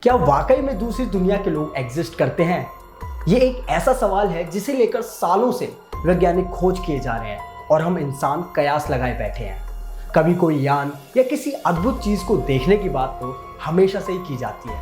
क्या वाकई में दूसरी दुनिया के लोग एग्जिस्ट करते हैं? ये एक ऐसा सवाल है जिसे लेकर सालों से वैज्ञानिक खोज किए जा रहे हैं और हम इंसान कयास लगाए बैठे हैं। कभी कोई यान या किसी अद्भुत चीज को देखने की बात तो हमेशा से ही की जाती है,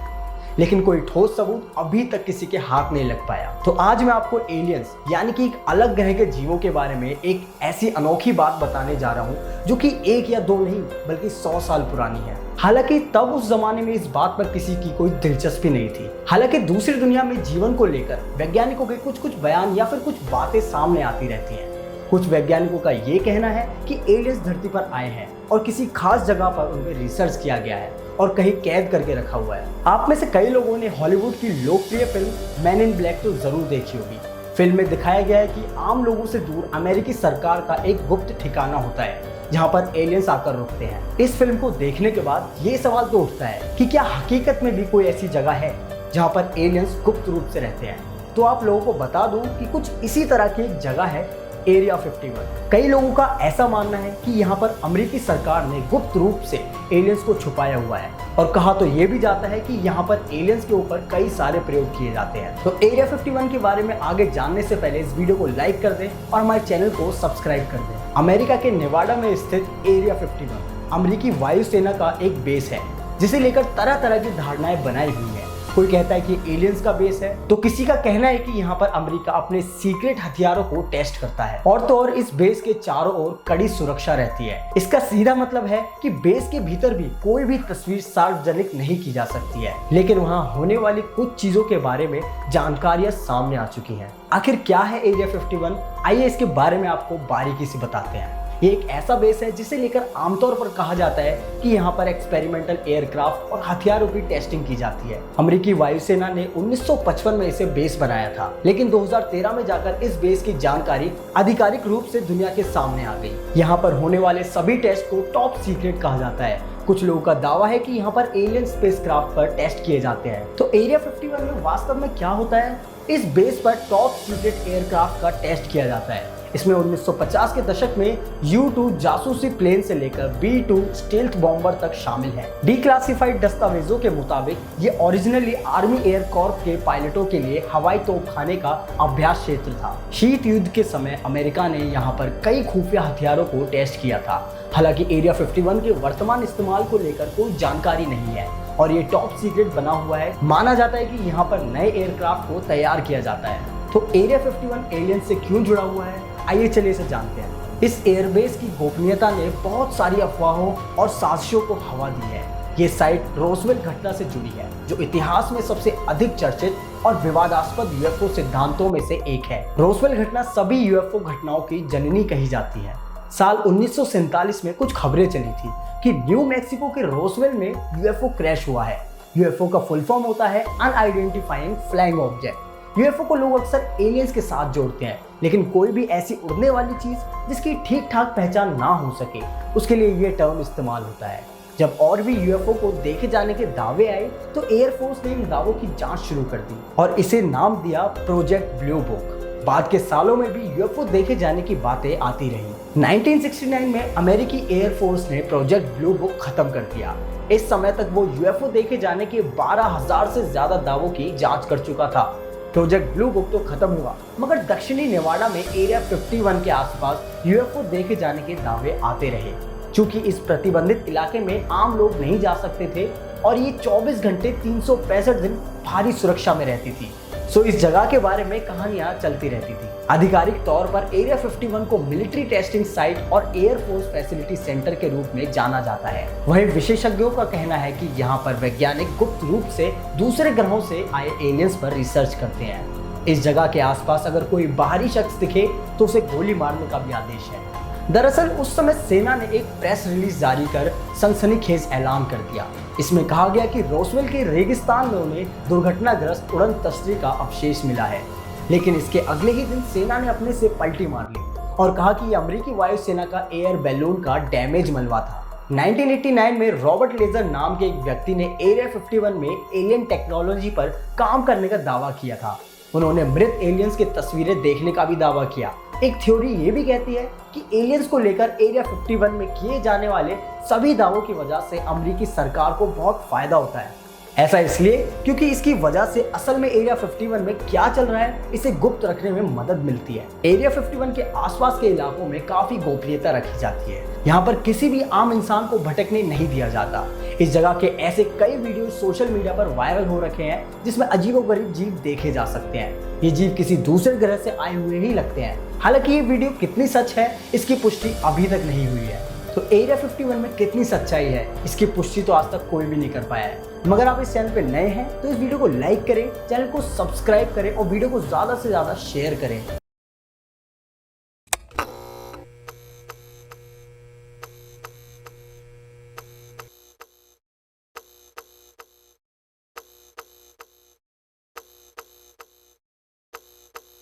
लेकिन कोई ठोस सबूत अभी तक किसी के हाथ नहीं लग पाया। तो आज मैं आपको एलियंस यानी कि एक अलग ग्रह के जीवों के बारे में एक ऐसी अनोखी बात बताने जा रहा हूँ जो कि एक या दो नहीं बल्कि 100 साल पुरानी है। हालांकि तब उस जमाने में इस बात पर किसी की कोई दिलचस्पी नहीं थी। हालांकि दूसरी दुनिया में जीवन को लेकर वैज्ञानिकों के कुछ बयान या फिर कुछ बातें सामने आती रहती हैं। कुछ वैज्ञानिकों का ये कहना है कि एलियंस धरती पर आए हैं और किसी खास जगह पर उन पर रिसर्च किया गया है और कहीं कैद करके रखा हुआ है। आप में से कई लोगों ने हॉलीवुड की लोकप्रिय फिल्म मैन इन ब्लैक तो जरूर देखी होगी। फिल्म में दिखाया गया है कि आम लोगों से दूर अमेरिकी सरकार का एक गुप्त ठिकाना होता है जहां पर एलियंस आकर रुकते हैं। इस फिल्म को देखने के बाद ये सवाल तो उठता है कि क्या हकीकत में भी कोई ऐसी जगह है जहां पर एलियंस गुप्त रूप से रहते हैं? तो आप लोगों को बता दूं कि कुछ इसी तरह की एक जगह है एरिया 51। कई लोगों का ऐसा मानना है कि यहाँ पर अमेरिकी सरकार ने गुप्त रूप से एलियंस को छुपाया हुआ है और कहा तो ये भी जाता है कि यहाँ पर एलियंस के ऊपर कई सारे प्रयोग किए जाते हैं। तो एरिया 51 के बारे में आगे जानने से पहले इस वीडियो को लाइक कर दें और हमारे चैनल को सब्सक्राइब कर दें। अमेरिका के नेवाडा में स्थित एरिया 51 अमेरिकी वायुसेना का एक बेस है जिसे लेकर तरह तरह की धारणाएं बनाई हुई है। कोई कहता है कि एलियंस का बेस है तो किसी का कहना है कि यहाँ पर अमेरिका अपने सीक्रेट हथियारों को टेस्ट करता है। और तो और इस बेस के चारों ओर कड़ी सुरक्षा रहती है। इसका सीधा मतलब है कि बेस के भीतर भी कोई भी तस्वीर सार्वजनिक नहीं की जा सकती है, लेकिन वहाँ होने वाली कुछ चीजों के बारे में जानकारियां सामने आ चुकी हैं। आखिर क्या है एरिया 51? आइए इसके बारे में आपको बारीकी से बताते हैं। ये एक ऐसा बेस है जिसे लेकर आमतौर पर कहा जाता है कि यहाँ पर एक्सपेरिमेंटल एयरक्राफ्ट और हथियारों की टेस्टिंग की जाती है। अमेरिकी वायुसेना ने 1955 में इसे बेस बनाया था, लेकिन 2013 में जाकर इस बेस की जानकारी आधिकारिक रूप से दुनिया के सामने आ गई। यहाँ पर होने वाले सभी टेस्ट को टॉप सीक्रेट कहा जाता है। कुछ लोगों का दावा है कि यहाँ पर एलियन स्पेसक्राफ्ट पर टेस्ट किए जाते हैं। तो एरिया 51 में वास्तव में क्या होता है? इस बेस पर टॉप सीक्रेट एयरक्राफ्ट का टेस्ट किया जाता है। इसमें 1950 के दशक में U-2 जासूसी प्लेन से लेकर B-2 स्टेल्थ बॉम्बर तक शामिल है। डिक्लासिफाइड दस्तावेजों के मुताबिक ये ओरिजिनली आर्मी एयर कॉर्प के पायलटों के लिए हवाई तोपखाने का अभ्यास क्षेत्र था। शीत युद्ध के समय अमेरिका ने यहाँ पर कई खुफिया हथियारों को टेस्ट किया था। हालांकि एरिया 51 के वर्तमान इस्तेमाल को लेकर कोई जानकारी नहीं है और ये टॉप सीक्रेट बना हुआ है। माना जाता है कि यहाँ पर नए एयरक्राफ्ट को तैयार किया जाता है। तो एरिया 51 एलियन से क्यों जुड़ा हुआ है? आइए चलिए इसे जानते हैं। इस एयरबेस की गोपनीयता ने बहुत सारी अफवाहों और साजिशों को हवा दी है। ये साइट रोजवेल घटना से जुड़ी है जो इतिहास में सबसे अधिक चर्चित और विवादास्पद यूएफओ सिद्धांतों में से एक है। रोजवेल घटना सभी यूएफओ घटनाओं की जननी कही जाती है। साल 1947 में कुछ खबरें चली थी कि न्यू मैक्सिको के रोजवेल में यूएफओ क्रैश हुआ है। यूएफओ का फुल फॉर्म होता है अनआइडेंटिफाइंग फ्लाइंग ऑब्जेक्ट। यूएफओ को लोग अक्सर एलियंस के साथ जोड़ते हैं, लेकिन कोई भी ऐसी उड़ने वाली चीज जिसकी ठीक ठाक पहचान ना हो सके उसके लिए ये टर्म इस्तेमाल होता है। जब और भी यूएफओ को देखे जाने के दावे आए तो एयरफोर्स ने इन दावों की जांच शुरू कर दी और इसे नाम दिया प्रोजेक्ट ब्लू बुक। बाद के सालों में भी यूएफओ देखे जाने की बातें आती रही। 1969 में अमेरिकी एयरफोर्स ने प्रोजेक्ट ब्लू बुक खत्म कर दिया। इस समय तक वो यूएफओ देखे जाने के 12,000 से ज्यादा दावों की जांच कर चुका था। प्रोजेक्ट ब्लू बुक तो खत्म हुआ, मगर दक्षिणी नेवाडा में एरिया 51 के आसपास यूएफओ देखे जाने के दावे आते रहे। चूंकि इस प्रतिबंधित इलाके में आम लोग नहीं जा सकते थे और ये 24 घंटे 365 दिन भारी सुरक्षा में रहती थी, सो इस जगह के बारे में कहानियां चलती रहती थी। आधिकारिक तौर पर एरिया 51 को मिलिट्री टेस्टिंग साइट और एयरफोर्स फैसिलिटी सेंटर के रूप में जाना जाता है। वहीं विशेषज्ञों का कहना है कि यहाँ पर वैज्ञानिक गुप्त रूप से दूसरे ग्रहों से आए एलियंस पर रिसर्च करते हैं। इस जगह के आसपास अगर कोई बाहरी शख्स दिखे तो उसे गोली मारने का भी आदेश है। दरअसल उस समय सेना ने एक प्रेस रिलीज जारी कर सनसनीखेज ऐलान कर दिया। इसमें कहा गया कि रोजवेल के रेगिस्तान में उन्हें दुर्घटनाग्रस्त उड़न तस्तरी का अवशेष मिला है, लेकिन इसके अगले ही दिन सेना ने अपने से पलटी मार ली और कहा कि यह अमेरिकी वायुसेना का एयर बैलून का डैमेज मलबा था। 1989 में रॉबर्ट लेजर नाम के एक व्यक्ति ने एरिया 51 में एलियन टेक्नोलॉजी पर काम करने का दावा किया था। उन्होंने मृत एलियंस की तस्वीरें देखने का भी दावा किया। एक थ्योरी ये भी कहती है कि एलियंस को लेकर एरिया 51 में किए जाने वाले सभी दावों की वजह से अमेरिकी सरकार को बहुत फायदा होता है। ऐसा इसलिए क्योंकि इसकी वजह से असल में एरिया 51 में क्या चल रहा है इसे गुप्त रखने में मदद मिलती है। एरिया 51 के आसपास के इलाकों में काफी गोपनीयता रखी जाती है। यहाँ पर किसी भी आम इंसान को भटकने नहीं दिया जाता। इस जगह के ऐसे कई वीडियो सोशल मीडिया पर वायरल हो रखे हैं जिसमें अजीबोगरीब जीव देखे जा सकते हैं। ये जीव किसी दूसरे ग्रह से आए हुए ही लगते हैं। हालांकि ये वीडियो कितनी सच है इसकी पुष्टि अभी तक नहीं हुई है। तो एरिया 51 में कितनी सच्चाई है इसकी पुष्टि तो आज तक कोई भी नहीं कर पाया है। मगर आप इस चैनल पे नए हैं तो इस वीडियो को लाइक करें, चैनल को सब्सक्राइब करें और वीडियो को ज़्यादा से ज़्यादा शेयर करें।